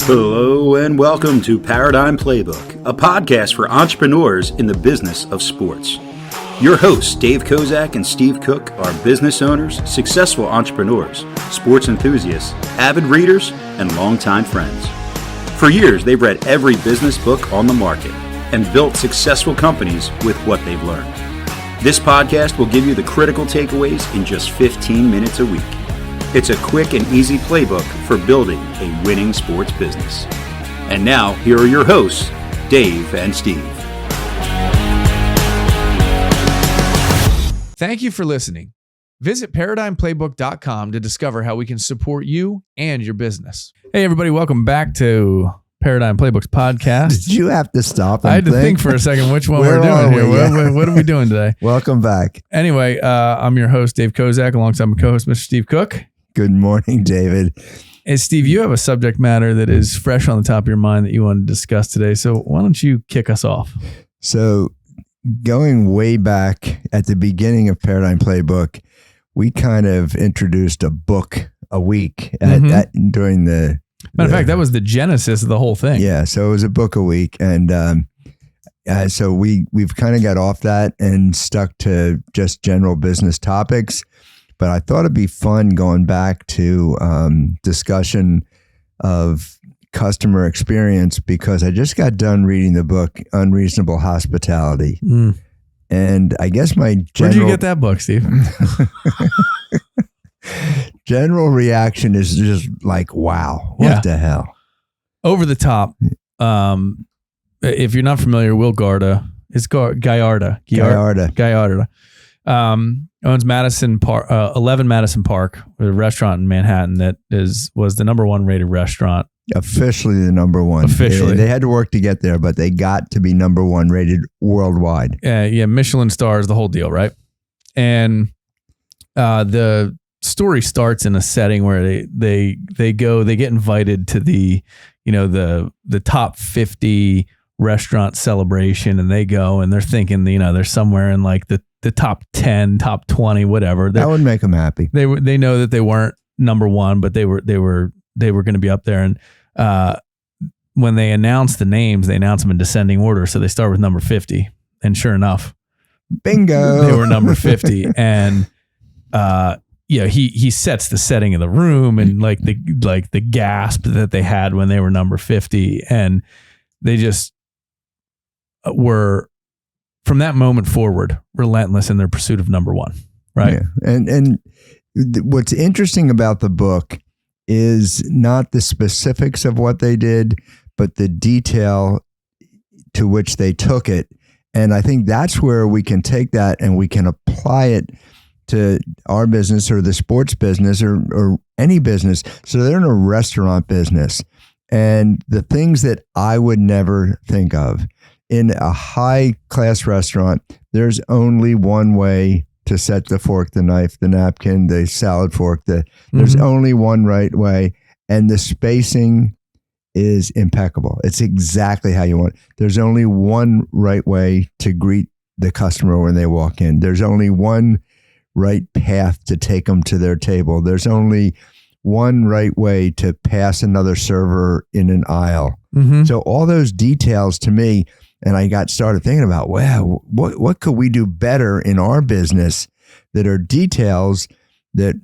Hello and welcome to Paradigm Playbook, a podcast for entrepreneurs in the business of sports. Your hosts, Dave Kozak and Steve Cook, are business owners, successful entrepreneurs, sports enthusiasts, avid readers, and longtime friends. For years, they've read every business book on the market and built successful companies with what they've learned. This podcast will give you the critical takeaways in just 15 minutes a week. It's a quick and easy playbook for building a winning sports business. And now, here are your hosts, Dave and Steve. Thank you for listening. Visit ParadigmPlaybook.com to discover how we can support you and your business. Hey, everybody. Welcome back to Paradigm Playbook's podcast. Did you have to stop? I had to think for a second which one we're doing here. What are we doing today? Welcome back. Anyway, I'm your host, Dave Kozak, alongside my co-host, Mr. Steve Cook. Good morning, David. Hey, Steve, you have a subject matter that is fresh on the top of your mind that you want to discuss today. So why don't you kick us off? So going way back at the beginning of Paradigm Playbook, we kind of introduced a book a week during the... Matter of fact, that was the genesis of the whole thing. Yeah, so it was a book a week. And so we've kind of got off that and stuck to just general business topics. But I thought it'd be fun going back to discussion of customer experience because I just got done reading the book Unreasonable Hospitality. And I guess my general... Where did you get that book, Steve? General reaction is just like, wow, what the hell? Over the top. If you're not familiar, Will Garda, it's Gallardo. Owns Madison Park, 11 Madison Park, a restaurant in Manhattan that was the number one rated restaurant. Officially the number one. Officially. They had to work to get there, but they got to be number one rated worldwide. Yeah, Michelin stars, the whole deal, right? And the story starts in a setting where they get invited to the top 50 restaurant celebration, and they go and they're thinking, they're somewhere in like the top 10, top 20, whatever. That would make them happy. They know that they weren't number one, but they were going to be up there. And when they announce the names, they announce them in descending order. So they start with number 50, and sure enough, bingo, they were number 50. And he sets the setting of the room and like the gasp that they had when they were number 50, and they just were, from that moment forward, relentless in their pursuit of number one. Right. Yeah. And what's interesting about the book is not the specifics of what they did, but the detail to which they took it. And I think that's where we can take that and we can apply it to our business or the sports business or any business. So they're in a restaurant business. And the things that I would never think of in a high class restaurant, there's only one way to set the fork, the knife, the napkin, the salad fork. There's only one right way. And the spacing is impeccable. It's exactly how you want it. There's only one right way to greet the customer when they walk in. There's only one right path to take them to their table. There's only one right way to pass another server in an aisle. So all those details to me, and I got started thinking about, wow, what could we do better in our business that are details that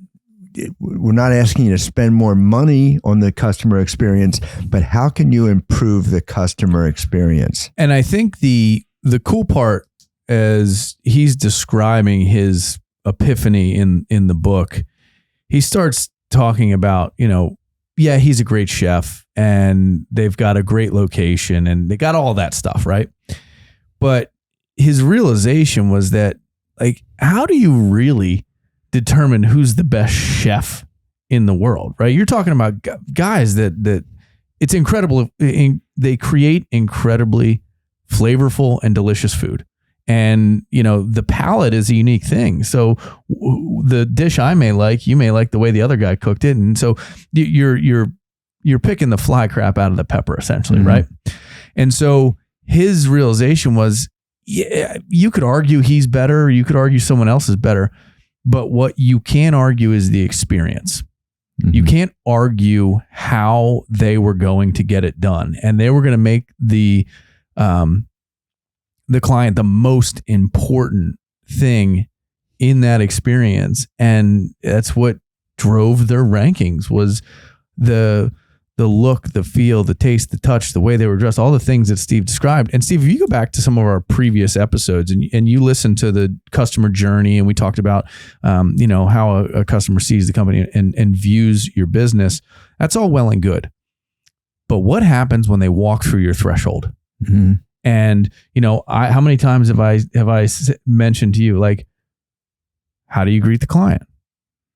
we're not asking you to spend more money on the customer experience, but how can you improve the customer experience? And I think the cool part as he's describing his epiphany in the book, he starts talking about, he's a great chef and they've got a great location and they got all that stuff, right? But his realization was that, like, how do you really determine who's the best chef in the world, right? You're talking about guys that it's incredible. They create incredibly flavorful and delicious food. And, the palate is a unique thing. So the dish I may like, you may like the way the other guy cooked it. And so you're picking the fly crap out of the pepper, essentially, right? And so his realization was, you could argue he's better, you could argue someone else is better, but what you can argue is the experience. You can't argue how they were going to get it done, and they were going to make the client the most important thing in that experience, and that's what drove their rankings was the look, the feel, the taste, the touch, the way they were dressed, all the things that Steve described. And Steve, if you go back to some of our previous episodes and you listen to the customer journey, and we talked about, how a customer sees the company and views your business, that's all well and good. But what happens when they walk through your threshold? Mm-hmm. And, how many times have I mentioned to you, like, how do you greet the client?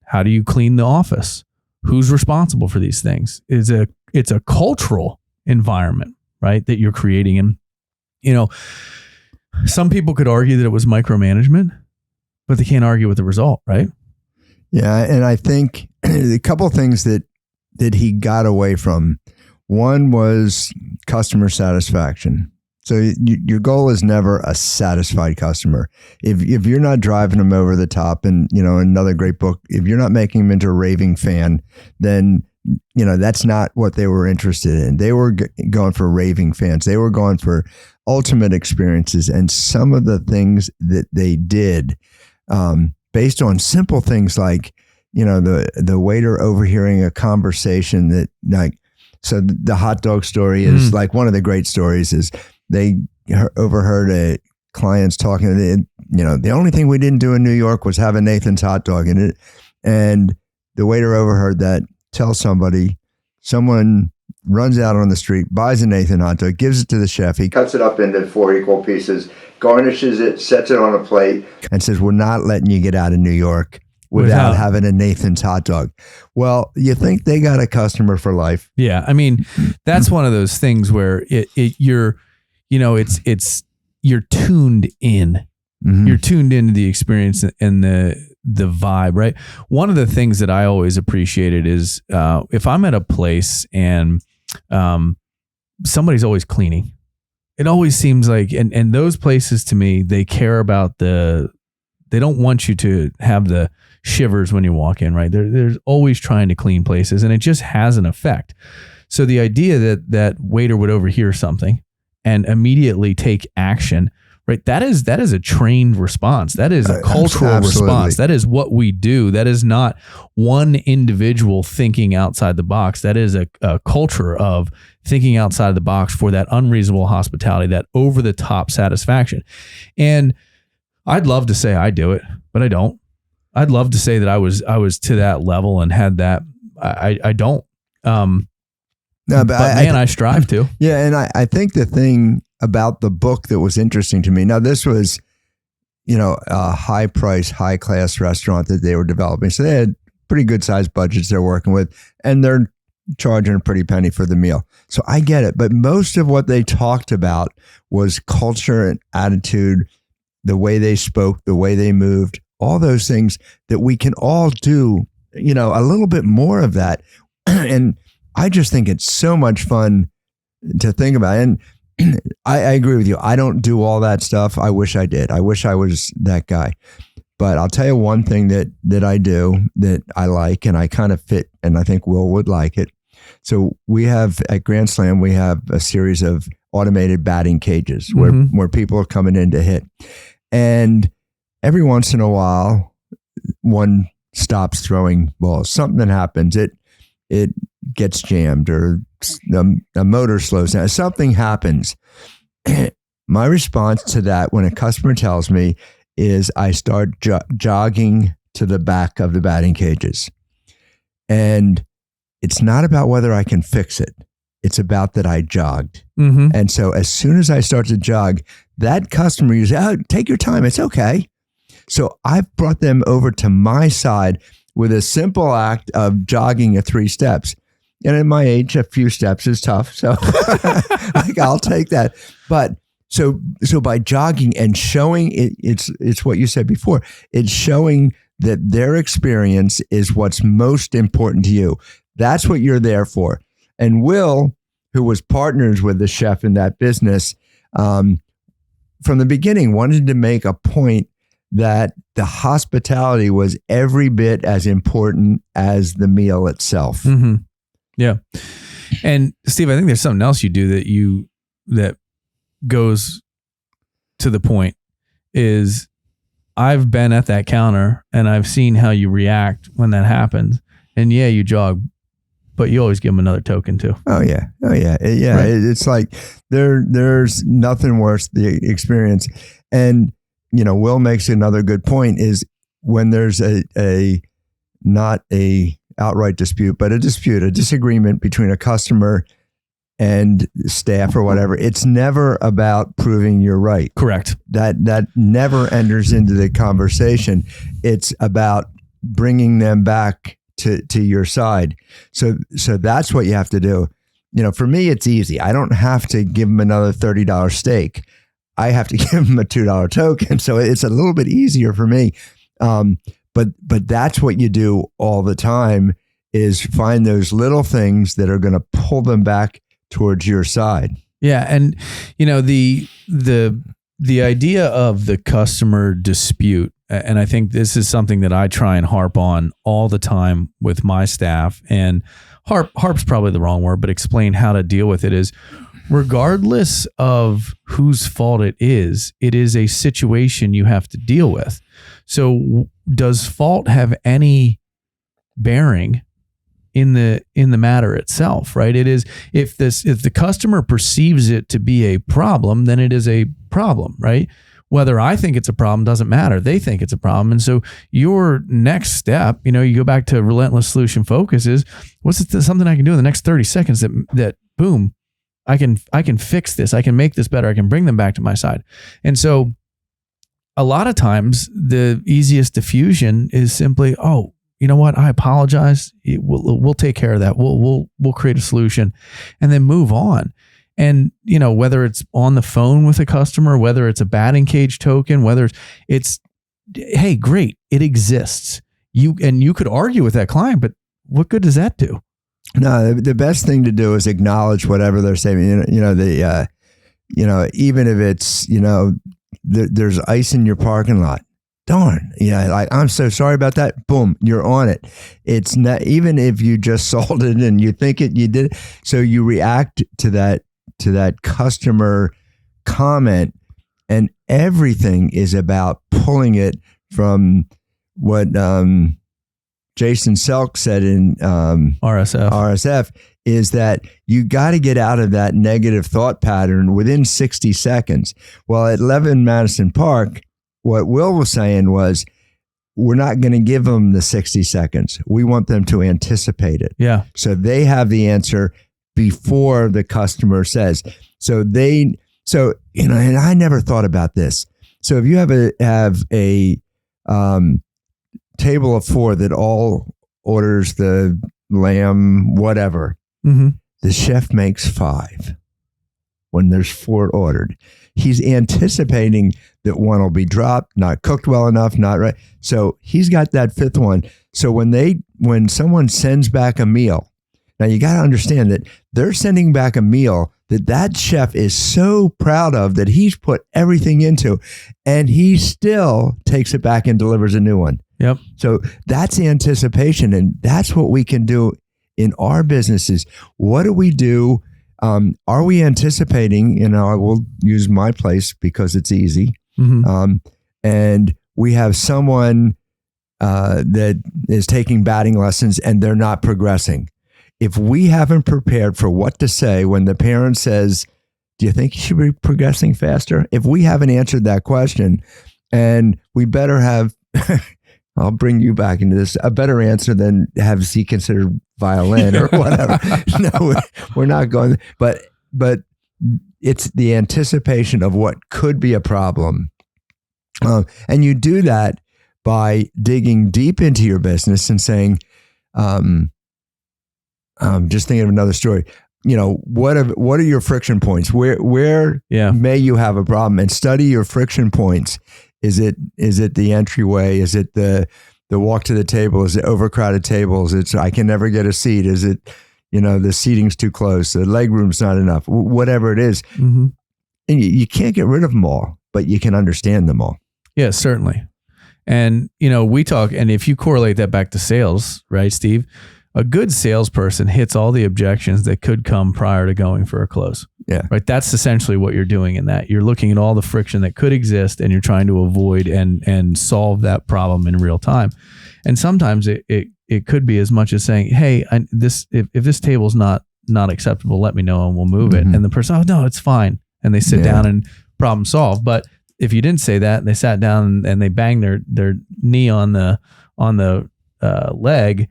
How do you clean the office? Who's responsible for these things? It's a cultural environment, right, that you're creating. And, some people could argue that it was micromanagement, but they can't argue with the result, right? Yeah. And I think a couple of things that he got away from. One was customer satisfaction. So your goal is never a satisfied customer. If you're not driving them over the top, and another great book, if you're not making them into a raving fan, then that's not what they were interested in. They were going for raving fans. They were going for ultimate experiences, and some of the things that they did, based on simple things like the waiter overhearing a conversation that so the hot dog story is like one of the great stories is. They overheard a clients talking. The only thing we didn't do in New York was have a Nathan's hot dog in it. And the waiter overheard that, tells somebody, someone runs out on the street, buys a Nathan hot dog, gives it to the chef. He cuts it up into 4 equal pieces, garnishes it, sets it on a plate, and says, "We're not letting you get out of New York without having a Nathan's hot dog." Well, you think they got a customer for life. Yeah. I mean, that's one of those things where you're tuned in. Mm-hmm. You're tuned into the experience and the vibe, right? One of the things that I always appreciated is if I'm at a place and somebody's always cleaning, it always seems like, and those places to me, they care about they don't want you to have the shivers when you walk in, right? They're always trying to clean places, and it just has an effect. So the idea that waiter would overhear something and immediately take action, right? That is a trained response. That is a cultural response. That is what we do. That is not one individual thinking outside the box. That is a culture of thinking outside the box for that unreasonable hospitality, that over the top satisfaction. And I'd love to say I do it, but I don't. I'd love to say that I was to that level and had that. I don't. No, but I strive to. Yeah, and I think the thing about the book that was interesting to me, now this was, a high price, high class restaurant that they were developing. So they had pretty good sized budgets they're working with, and they're charging a pretty penny for the meal. So I get it. But most of what they talked about was culture and attitude, the way they spoke, the way they moved, all those things that we can all do, a little bit more of that. And I just think it's so much fun to think about. And I agree with you. I don't do all that stuff. I wish I did. I wish I was that guy. But I'll tell you one thing that I do that I like, and I kind of fit, and I think Will would like it. So we have at Grand Slam, we have a series of automated batting cages where people are coming in to hit. And every once in a while, one stops throwing balls. Something happens. It gets jammed, or a motor slows down. Something happens. My response to that when a customer tells me is I start jogging to the back of the batting cages. And it's not about whether I can fix it. It's about that I jogged. Mm-hmm. And so as soon as I start to jog, that customer uses, take your time. It's okay. So I've brought them over to my side with a simple act of jogging at 3 steps. And at my age, a few steps is tough. So I'll take that. But so by jogging and showing it's what you said before. It's showing that their experience is what's most important to you. That's what you're there for. And Will, who was partners with the chef in that business, from the beginning wanted to make a point that the hospitality was every bit as important as the meal itself. Mm-hmm. Yeah. And Steve, I think there's something else you do that goes to the point is I've been at that counter and I've seen how you react when that happens. And yeah, you jog, but you always give them another token too. Oh yeah. Right. It's like there's nothing worse the experience. And Will makes another good point is when there's a not a outright dispute, but a disagreement between a customer and staff or whatever, it's never about proving you're right. Correct. That never enters into the conversation. It's about bringing them back to your side. So that's what you have to do. For me, it's easy. I don't have to give them another $30 steak. I have to give them a $2 token. So it's a little bit easier for me. But that's what you do all the time is find those little things that are going to pull them back towards your side. Yeah. And, the idea of the customer dispute, and I think this is something that I try and harp on all the time with my staff, and harp's probably the wrong word, but explain how to deal with it is regardless of whose fault it is a situation you have to deal with. So does fault have any bearing in the matter itself, right? It is if the customer perceives it to be a problem, then it is a problem, right? Whether I think it's a problem doesn't matter. They think it's a problem. And so your next step, you go back to relentless solution focus is something I can do in the next 30 seconds that boom, I can fix this. I can make this better. I can bring them back to my side. And so a lot of times the easiest diffusion is simply, oh, you know what? I apologize. We'll take care of that. We'll create a solution and then move on. And, whether it's on the phone with a customer, whether it's a batting cage token, whether it's, hey, great, it exists. You could argue with that client, but what good does that do? No, the best thing to do is acknowledge whatever they're saying. Even if it's, there's ice in your parking lot. Darn, I'm so sorry about that. Boom, you're on it. It's not, even if you just sold it and you think you did it. So you react to that customer comment, and everything is about pulling it from what Jason Selk said in RSF is that you got to get out of that negative thought pattern within 60 seconds. Well, at 11 Madison Park, what Will was saying was, we're not going to give them the 60 seconds. We want them to anticipate it. Yeah. So they have the answer before the customer says. And I never thought about this. So if you have a table of 4 that all orders the lamb, whatever, mm-hmm. the chef makes 5 when there's 4 ordered. He's anticipating that one will be dropped, not cooked well enough, not right. So he's got that 5th one. So when someone sends back a meal, now you got to understand that they're sending back a meal that chef is so proud of, that he's put everything into, and he still takes it back and delivers a new one. Yep. So that's anticipation, and that's what we can do in our businesses. What do we do? Are we anticipating? I will use my place because it's easy. Mm-hmm. And we have someone that is taking batting lessons and they're not progressing. If we haven't prepared for what to say when the parent says, do you think you should be progressing faster? If we haven't answered that question, and we better have, I'll bring you back into this, a better answer than have he considered violin or whatever. No, we're not going, but it's the anticipation of what could be a problem. And you do that by digging deep into your business and saying, just thinking of another story. What are your friction points? Where may you have a problem? And study your friction points. Is it the entryway? Is it the walk to the table? Is it overcrowded tables? It's I can never get a seat. Is it the seating's too close? The leg room's not enough. Whatever it is, mm-hmm. and you can't get rid of them all, but you can understand them all. Yeah, certainly. And, we talk, and if you correlate that back to sales, right, Steve, a good salesperson hits all the objections that could come prior to going for a close. Yeah. Right. That's essentially what you're doing in that. You're looking at all the friction that could exist and you're trying to avoid and solve that problem in real time. And sometimes it could be as much as saying, hey, if this table's not acceptable, let me know and we'll move it. And the person, oh, no, it's fine. And they sit down and problem solve. But if you didn't say that and they sat down and they banged their knee on the leg,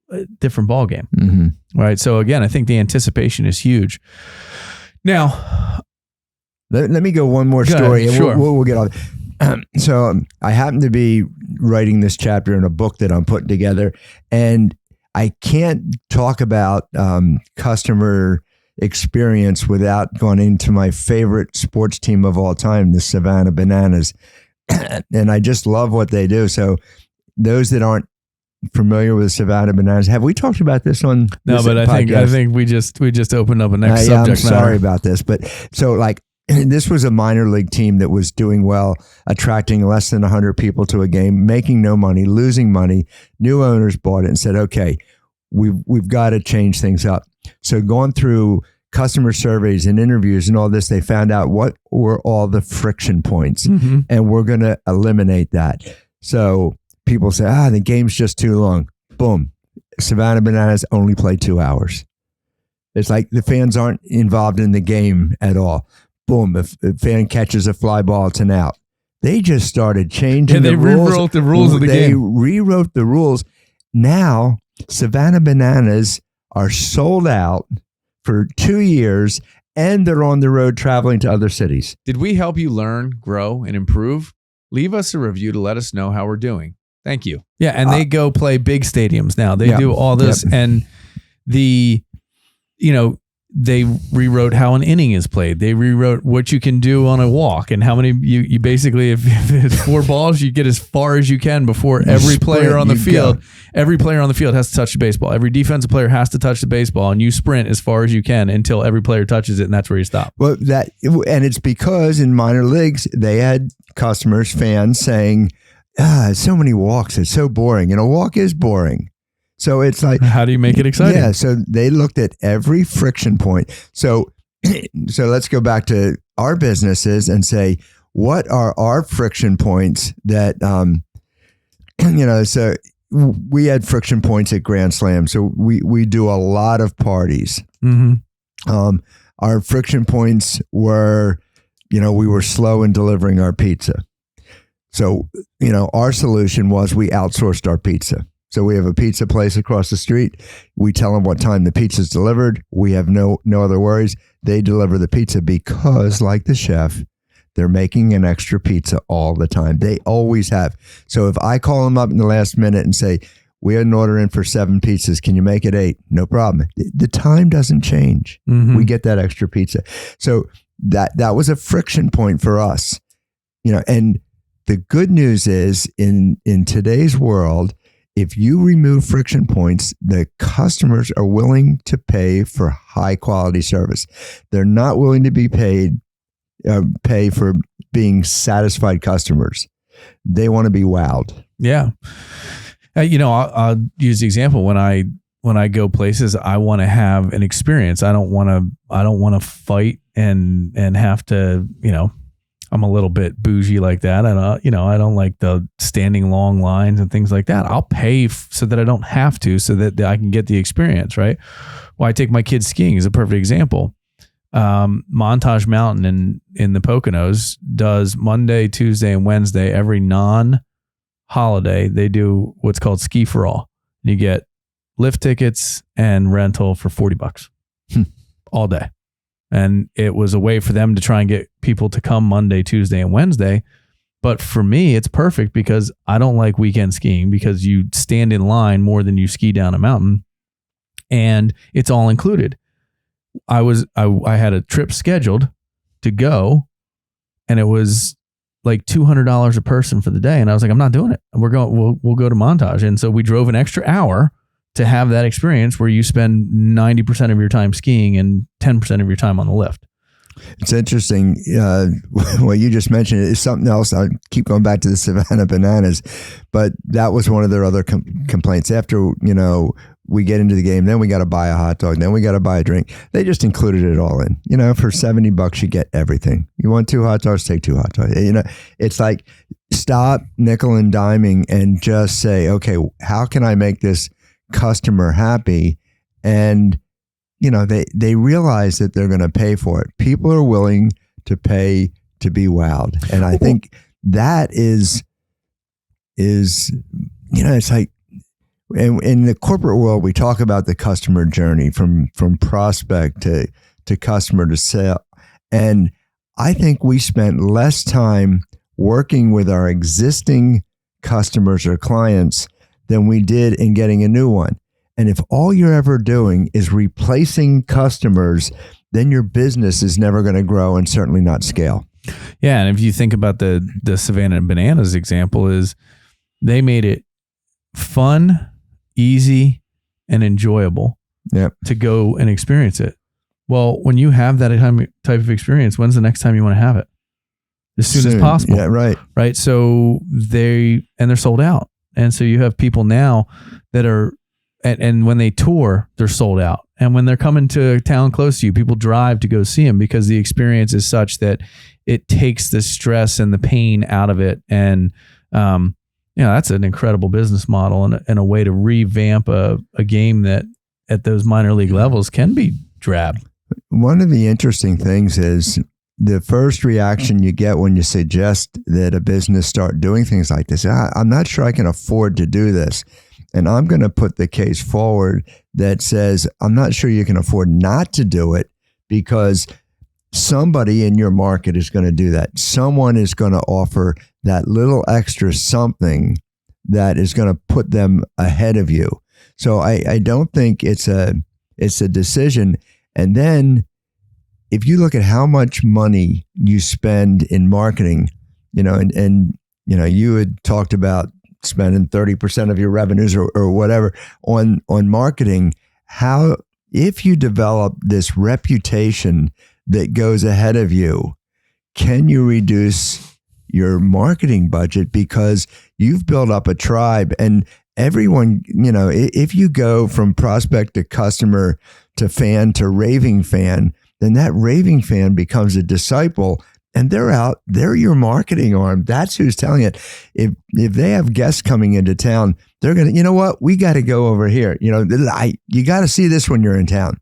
a different ball game. Right. So again, I think the anticipation is huge. Now, let me go one more story. Ahead, sure. We'll get on. So I happen to be writing this chapter in a book that I'm putting together, and I can't talk about customer experience without going into my favorite sports team of all time, the Savannah Bananas. And I just love what they do. So those that aren't familiar with Savannah Bananas, have we talked about this on no, but I think we just opened up a next subject I'm sorry about this, but so this was a minor league team that was doing well, attracting less than 100 people to a game, making no money, losing money. New owners bought it and said, okay, we've got to change things up. So going through customer surveys and interviews and all this, they found out what were all the friction points, and we're going to eliminate that. So people say, the game's just too long. Boom. Savannah Bananas only play 2 hours. It's like the fans aren't involved in the game at all. Boom. If a fan catches a fly ball, it's an out. They just started changing the rules. They rewrote the rules of the game. They rewrote the rules. Now, Savannah Bananas are sold out for 2 years, and they're on the road traveling to other cities. Did we help you learn, grow, and improve? Leave us a review to let us know how we're doing. Thank you. Yeah, and they go play big stadiums now. They do all this, and they rewrote how an inning is played. They rewrote what you can do on a walk and how many you basically, if it's 4 balls, you get as far as you can before every player on the field. Every player on the field has to touch the baseball. Every defensive player has to touch the baseball, and you sprint as far as you can until every player touches it, and that's where you stop. Well, and it's because in minor leagues they had customers, fans saying, so many walks, it's so boring, and a walk is boring. So it's like, how do you make it exciting? Yeah. So they looked at every friction point. So let's go back to our businesses and say, what are our friction points that, so we had friction points at Grand Slam. So we do a lot of parties. Our friction points were, we were slow in delivering our pizza. So, our solution was we outsourced our pizza. So we have a pizza place across the street. We tell them what time the pizza's delivered. We have no other worries. They deliver the pizza because, like the chef, they're making an extra pizza all the time. They always have. So if I call them up in the last minute and say, we had an order in for 7 pizzas, can you make it 8? No problem. The time doesn't change. We get that extra pizza. So that was a friction point for us. And the good news is in today's world, if you remove friction points, the customers are willing to pay for high quality service. They're not willing to be pay for being satisfied customers. They want to be wowed. Yeah. I'll use the example when I go places, I want to have an experience. I don't want to fight and have to, I'm a little bit bougie like that. And, I don't like the standing long lines and things like that. I'll pay so that I don't have to, so that I can get the experience, right? Well, I take my kids skiing as a perfect example. Montage Mountain in the Poconos does Monday, Tuesday, and Wednesday. Every non-holiday, they do what's called Ski for All. You get lift tickets and rental for $40 all day. And it was a way for them to try and get people to come Monday, Tuesday, and Wednesday. But for me, it's perfect because I don't like weekend skiing because you stand in line more than you ski down a mountain, and it's all included. I had a trip scheduled to go, and it was like $200 a person for the day. And I was like, I'm not doing it. We'll go to Montage. And so we drove an extra hour to have that experience where you spend 90% of your time skiing and 10% of your time on the lift. It's interesting. What you just mentioned is something else. I keep going back to the Savannah Bananas, but that was one of their other complaints. After, we get into the game, then we got to buy a hot dog, then we got to buy a drink. They just included it all in. For $70, you get everything. You want 2 hot dogs, take 2 hot dogs. It's like, stop nickel and diming and just say, okay, how can I make this customer happy? And they realize that they're going to pay for it. People are willing to pay to be wowed. And I think that is it's like, in the corporate world, we talk about the customer journey from prospect to customer to sale. And I think we spent less time working with our existing customers or clients than we did in getting a new one. And if all you're ever doing is replacing customers, then your business is never going to grow and certainly not scale. Yeah. And if you think about the Savannah Bananas example, is they made it fun, easy, and enjoyable to go and experience it. Well, when you have that type of experience, when's the next time you want to have it? As soon as possible. Yeah, right. Right. So they're sold out. And so you have people now that are, and when they tour, they're sold out. And when they're coming to a town close to you, people drive to go see them because the experience is such that it takes the stress and the pain out of it. And, that's an incredible business model and a way to revamp a game that at those minor league levels can be drab. One of the interesting things is the first reaction you get when you suggest that a business start doing things like this. I'm not sure I can afford to do this. And I'm going to put the case forward that says, I'm not sure you can afford not to do it because somebody in your market is going to do that. Someone is going to offer that little extra something that is going to put them ahead of you. So I don't think it's a decision. And then if you look at how much money you spend in marketing, and you had talked about spending 30% of your revenues or whatever on marketing, if you develop this reputation that goes ahead of you, can you reduce your marketing budget because you've built up a tribe and everyone, if you go from prospect to customer to fan to raving fan, then that raving fan becomes a disciple and they're your marketing arm. That's who's telling it. If they have guests coming into town, they're going to, we got to go over here. You got to see this when you're in town.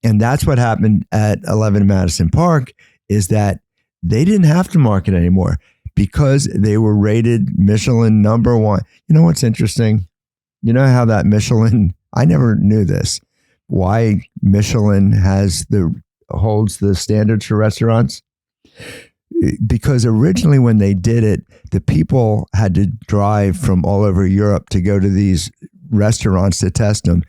And that's what happened at 11 Madison Park is that they didn't have to market anymore because they were rated Michelin #1. You know what's interesting? You know how that Michelin, I never knew this, why Michelin holds the standards for restaurants? Because originally when they did it, the people had to drive from all over Europe to go to these restaurants to test them.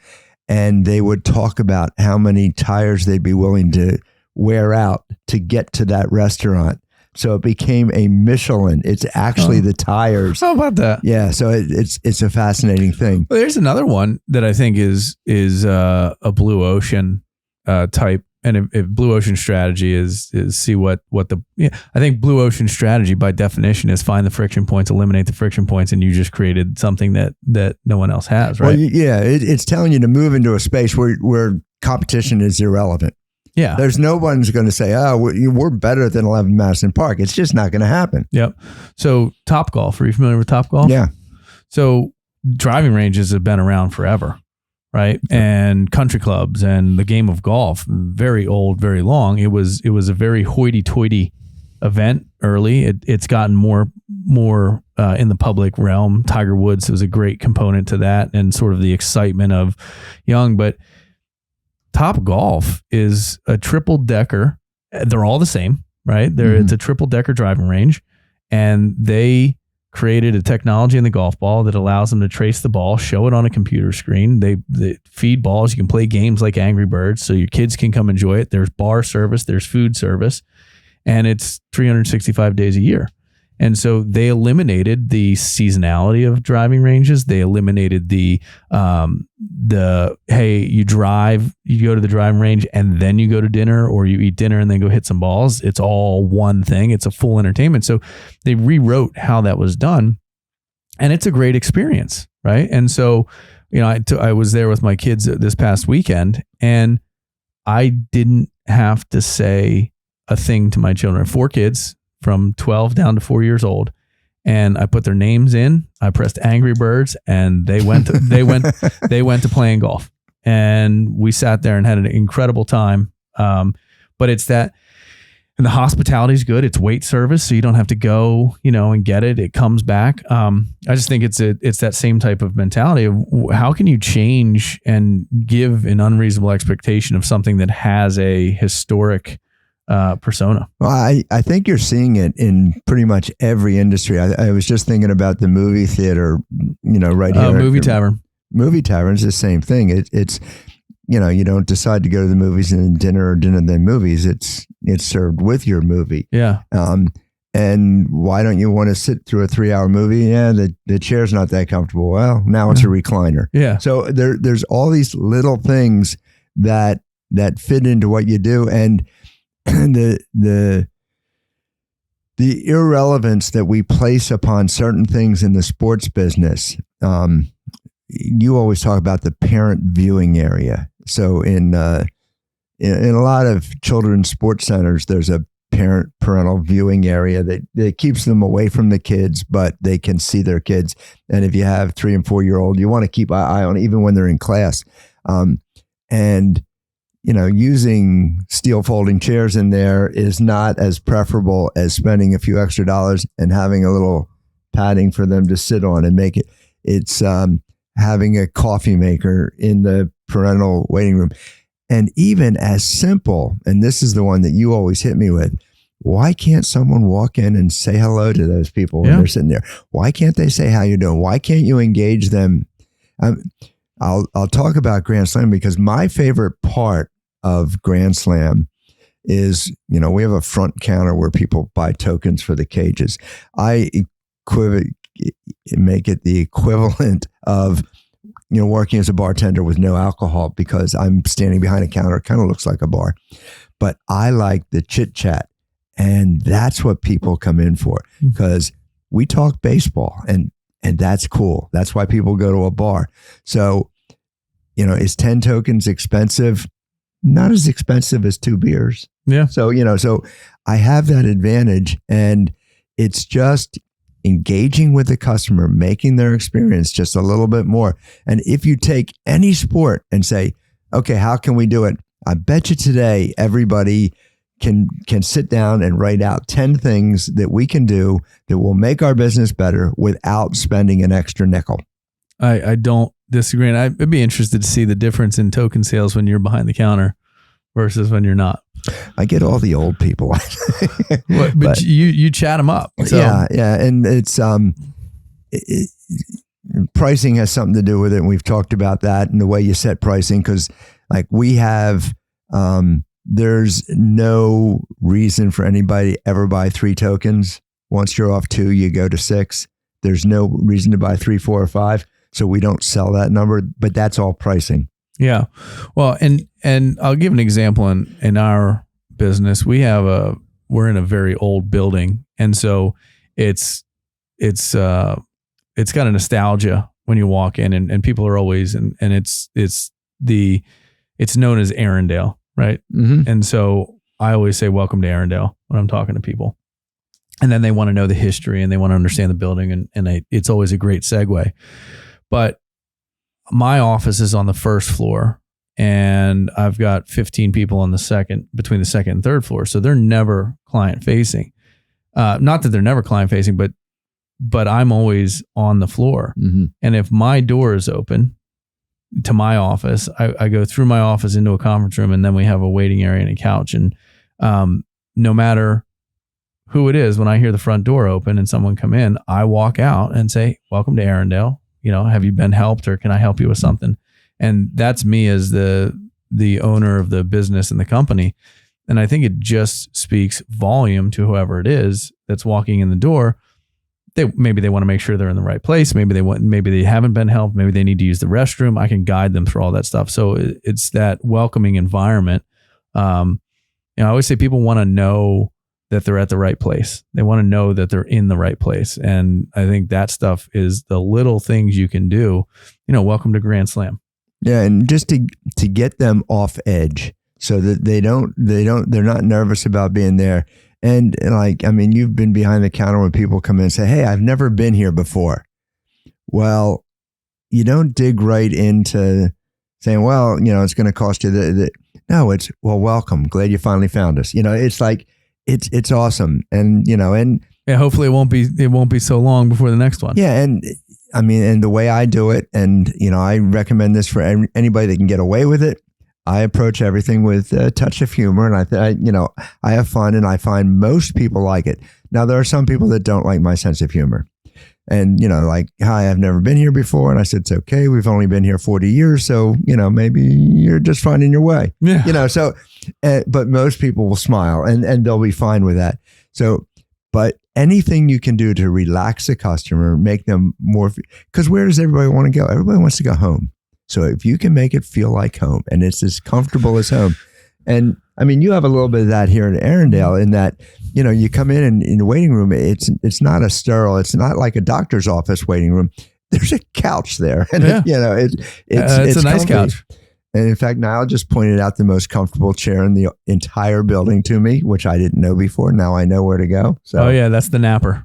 And they would talk about how many tires they'd be willing to wear out to get to that restaurant. So it became a Michelin. It's actually the tires. How about that? Yeah. So it's a fascinating thing. Well, there's another one that I think is a blue ocean type. And if blue ocean strategy is see what I think blue ocean strategy by definition is find the friction points, eliminate the friction points, and you just created something that no one else has, right? Well, yeah, it's telling you to move into a space where competition is irrelevant. Yeah, there's no one's going to say, "Oh, we're better than 11 Madison Park." It's just not going to happen. Yep. So Topgolf, are you familiar with Topgolf? Yeah. So driving ranges have been around forever. Right. And country clubs and the game of golf, very old, very long. It was a very hoity-toity event early. It's gotten more in the public realm. Tiger Woods was a great component to that and sort of the excitement of young. But Topgolf is a triple decker. They're all the same, right? It's a triple decker driving range, and they created a technology in the golf ball that allows them to trace the ball, show it on a computer screen. They feed balls. You can play games like Angry Birds, so your kids can come enjoy it. There's bar service, there's food service, and it's 365 days a year. And so they eliminated the seasonality of driving ranges. They eliminated the hey, you go to the driving range and then you go to dinner, or you eat dinner and then go hit some balls. It's all one thing. It's a full entertainment. So they rewrote how that was done, and it's a great experience, right? And so, I was there with my kids this past weekend, and I didn't have to say a thing to my children. 4 kids from 12 down to 4 years old. And I put their names in, I pressed Angry Birds, and they went to playing golf. And we sat there and had an incredible time. But it's that, and the hospitality is good. It's wait service, so you don't have to go, and get it. It comes back. I just think it's that same type of mentality of how can you change and give an unreasonable expectation of something that has a historic persona. Well, I think you're seeing it in pretty much every industry. I was just thinking about the movie theater, right here. Movie tavern. Movie tavern's the same thing. It's you don't decide to go to the movies and then dinner then movies. It's served with your movie. Yeah. And why don't you want to sit through a 3-hour movie? Yeah, the chair's not that comfortable. Well, now it's a recliner. Yeah. So there's all these little things that fit into what you do, and the irrelevance that we place upon certain things in the sports business. You always talk about the parent viewing area. So in a lot of children's sports centers, there's a parental viewing area that keeps them away from the kids, but they can see their kids. And if you have 3 and 4 year old, you want to keep an eye on even when they're in class. And using steel folding chairs in there is not as preferable as spending a few extra dollars and having a little padding for them to sit on and make it. It's having a coffee maker in the parental waiting room. And even as simple, and this is the one that you always hit me with, why can't someone walk in and say hello to those people when they're sitting there? Why can't they say how you doing? Why can't you engage them? I'll talk about Grand Slam because my favorite part of Grand Slam is, we have a front counter where people buy tokens for the cages. I make it the equivalent of, working as a bartender with no alcohol because I'm standing behind a counter. It kind of looks like a bar, but I like the chit chat, and that's what people come in for because we talk baseball and that's cool. That's why people go to a bar. So, is 10 tokens expensive? Not as expensive as 2 beers. Yeah. So, so I have that advantage, and it's just engaging with the customer, making their experience just a little bit more. And if you take any sport and say, okay, how can we do it? I bet you today everybody can sit down and write out 10 things that we can do that will make our business better without spending an extra nickel. I don't disagree. And I'd be interested to see the difference in token sales when you're behind the counter versus when you're not. I get all the old people. but you chat them up. So. Yeah. And it's pricing has something to do with it. And we've talked about that and the way you set pricing, because like we have, there's no reason for anybody to ever buy 3 tokens. Once you're off 2, you go to 6. There's no reason to buy 3, 4, or 5. So we don't sell that number, but that's all pricing. Yeah. Well, and I'll give an example in our business. We're in a very old building. And so it's got a nostalgia when you walk in, and people are always, and it's known as Arendelle, right? Mm-hmm. And so I always say, welcome to Arendelle when I'm talking to people. And then they want to know the history and they want to understand the building. And it's always a great segue. But my office is on the first floor, and I've got 15 people on between the second and third floor. So they're never client facing. Not that they're never client facing, but I'm always on the floor. Mm-hmm. And if my door is open to my office, I go through my office into a conference room, and then we have a waiting area and a couch. And no matter who it is, when I hear the front door open and someone come in, I walk out and say, welcome to Arendelle. Have you been helped, or can I help you with something? And that's me as the owner of the business and the company. And I think it just speaks volume to whoever it is that's walking in the door, maybe they want to make sure they're in the right place. Maybe they haven't been helped. Maybe they need to use the restroom. I can guide them through all that stuff. So it's that welcoming environment. I always say people want to know that they're at the right place. They want to know that they're in the right place. And I think that stuff is the little things you can do. Welcome to Grand Slam. Yeah. And just to get them off edge so that they're not nervous about being there. And you've been behind the counter when people come in and say, hey, I've never been here before. Well, you don't dig right into saying, well, it's going to cost you no, it's, well, welcome. Glad you finally found us. It's like, it's awesome. And, and yeah, hopefully it won't be so long before the next one. Yeah. And and the way I do it, and, I recommend this for anybody that can get away with it. I approach everything with a touch of humor, and I have fun, and I find most people like it. Now, there are some people that don't like my sense of humor. And, hi, I've never been here before. And I said, it's okay. We've only been here 40 years. So, maybe you're just finding your way. Yeah. But most people will smile and they'll be fine with that. So, but anything you can do to relax the customer, make them more, because where does everybody want to go? Everybody wants to go home. So if you can make it feel like home and it's as comfortable as home. And you have a little bit of that here in Arendelle in that, you come in the waiting room, it's not a sterile, it's not like a doctor's office waiting room. There's a couch there. And it's a nice comfy. couch. And in fact, Niall just pointed out the most comfortable chair in the entire building to me, which I didn't know before. Now I know where to go. So. Oh yeah, that's the napper.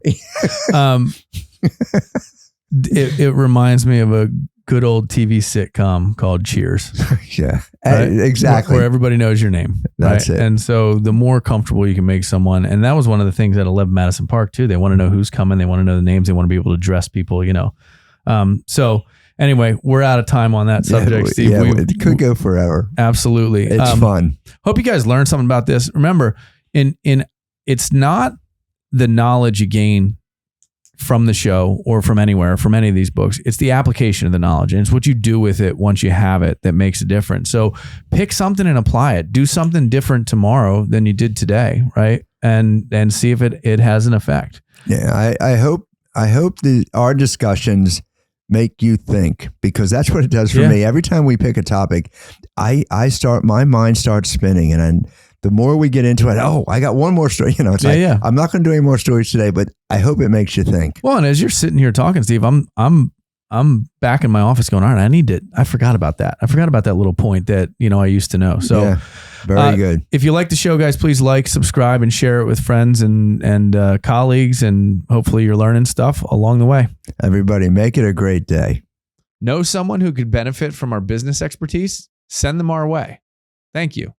It reminds me of a good old TV sitcom called Cheers. Yeah, right? Exactly. Where everybody knows your name. That's right? it. And so the more comfortable you can make someone, and that was one of the things at 11 Madison Park too. They want to know who's coming. They want to know the names. They want to be able to dress people, So anyway, we're out of time on that subject, Steve. It could go forever. Absolutely. It's fun. Hope you guys learned something about this. Remember, it's not the knowledge you gain from the show or from anywhere, from any of these books. It's the application of the knowledge, and it's what you do with it once you have it that makes a difference. So pick something and apply it. Do something different tomorrow than you did today, right? And see if it has an effect. Yeah, I hope our discussions make you think, because that's what it does for me. Every time we pick a topic, my mind starts spinning, and the more we get into it, I got one more story. I'm not going to do any more stories today, but I hope it makes you think. Well, and as you're sitting here talking, Steve, I'm back in my office going, all right, I forgot about that. I forgot about that little point that, I used to know. So very good. If you like the show, guys, please like, subscribe, and share it with friends and colleagues. And hopefully you're learning stuff along the way. Everybody, make it a great day. Know someone who could benefit from our business expertise? Send them our way. Thank you.